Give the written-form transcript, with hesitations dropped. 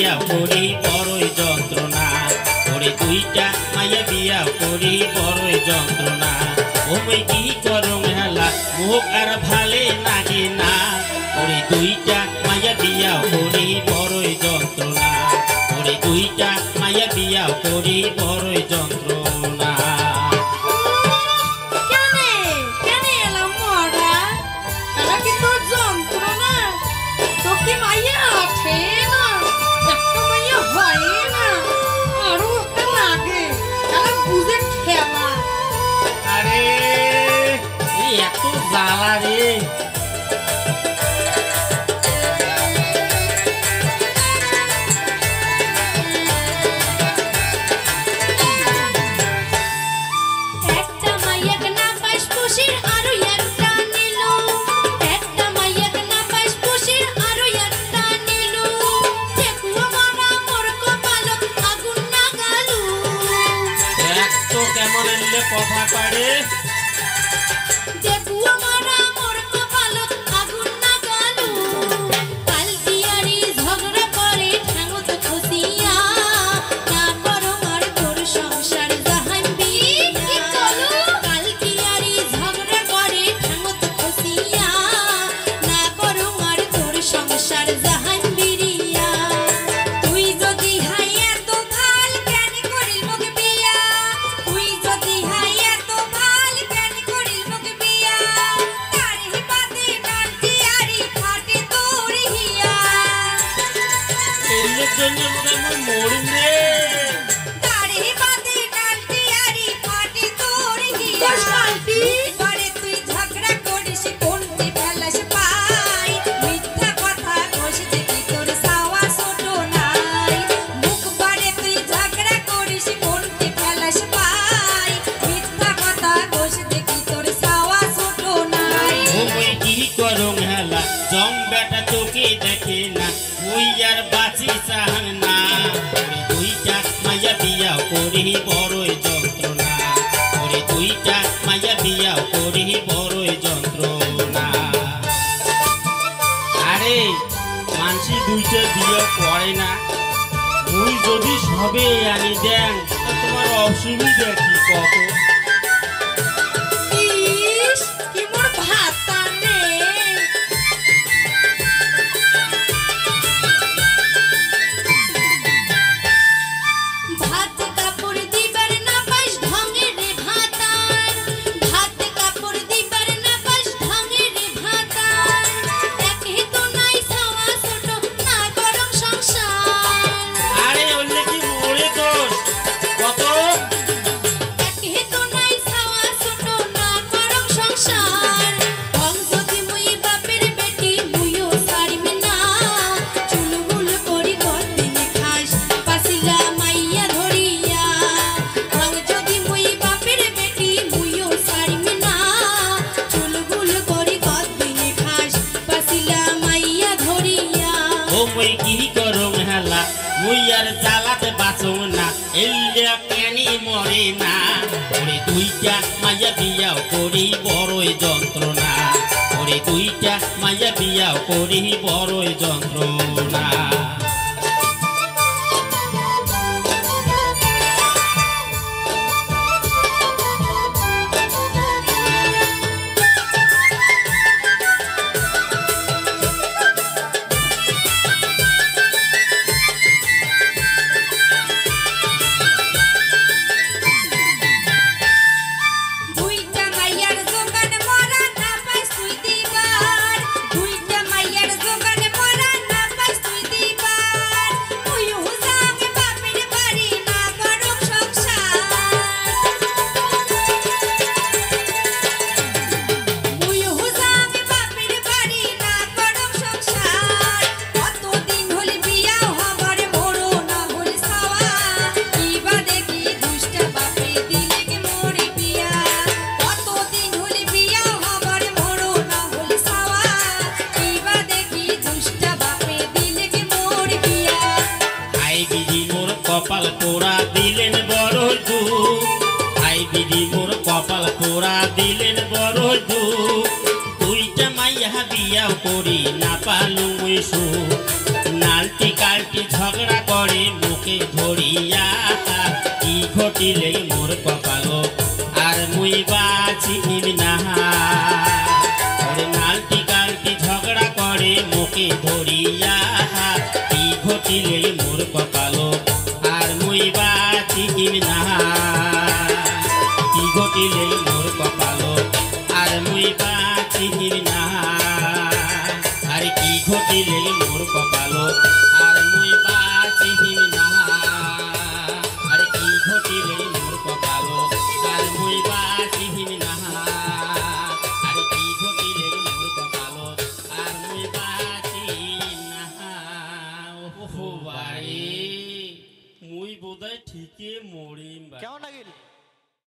বিয়া করি বড়ই যন্ত্রণা ওরে দুইটা মাইয়া বিয়া করি বড়ই যন্ত্রণা ওই কি করং হেলা মুখ আর ভালে লাগে না ওরে দুইটা মাইয়া বিয়া করি বড়ই যন্ত্রণা ওরে দুইটা মাইয়া বিয়া করি বড়ই যন্ত্রণা জ্বালা রে কেমন কথা পারে জং বেটা তোকে দেখে না ওই আর বাঁচি চাহান না দুইটা মাইয়া বিয়া করি বড়ই যন্ত্রণা ওরে দুইটা মাইয়া বিয়া করি বড়ই যন্ত্রণা আরে মানসি দুইটা বিয়া করে না ওই যদি সবে আনি দেন তোমার অসুবিধা কি কত জ্বালাতে বাঁচো না এলিয়া কেনি মরে না ওরে দুইটা মাইয়া বিয়াও করি বড়ই যন্ত্রণা ওরে দুইটা মাইয়া বিয়াও করি বড়ই যন্ত্রণা কপাল পোড়া দিলেন বড় দুঃখ ভাই বিধি মোর কপাল পোড়া দিলেন বড় দুঃখ দুইটা মাইয়া বিয়াও করি না পালু সুখ নালটি কালটি ঝগড়া ঘটিলে মোর কপালো আর মুই বাঁচিম না ওরে নালটি কালটি ঝগড়া করে মুখে ধরিয়া কি ঘটিলে মোর কপালো আর মুই বাঁচিম না কি ঘটিলে মোর কপালো আর মুই বাঁচিম না আর কি ঘটিলে মোর কপালো আর মুই বাঁচিম না আর কি ঘটিলে মোর কপালো আর মুই বাঁচিম না আর কি ঘটিলে মোর কপালো আর মুই বাঁচিম না ও বাড়ি মুই বোধহয় ঠিকই মরিম কেমন লাগিল?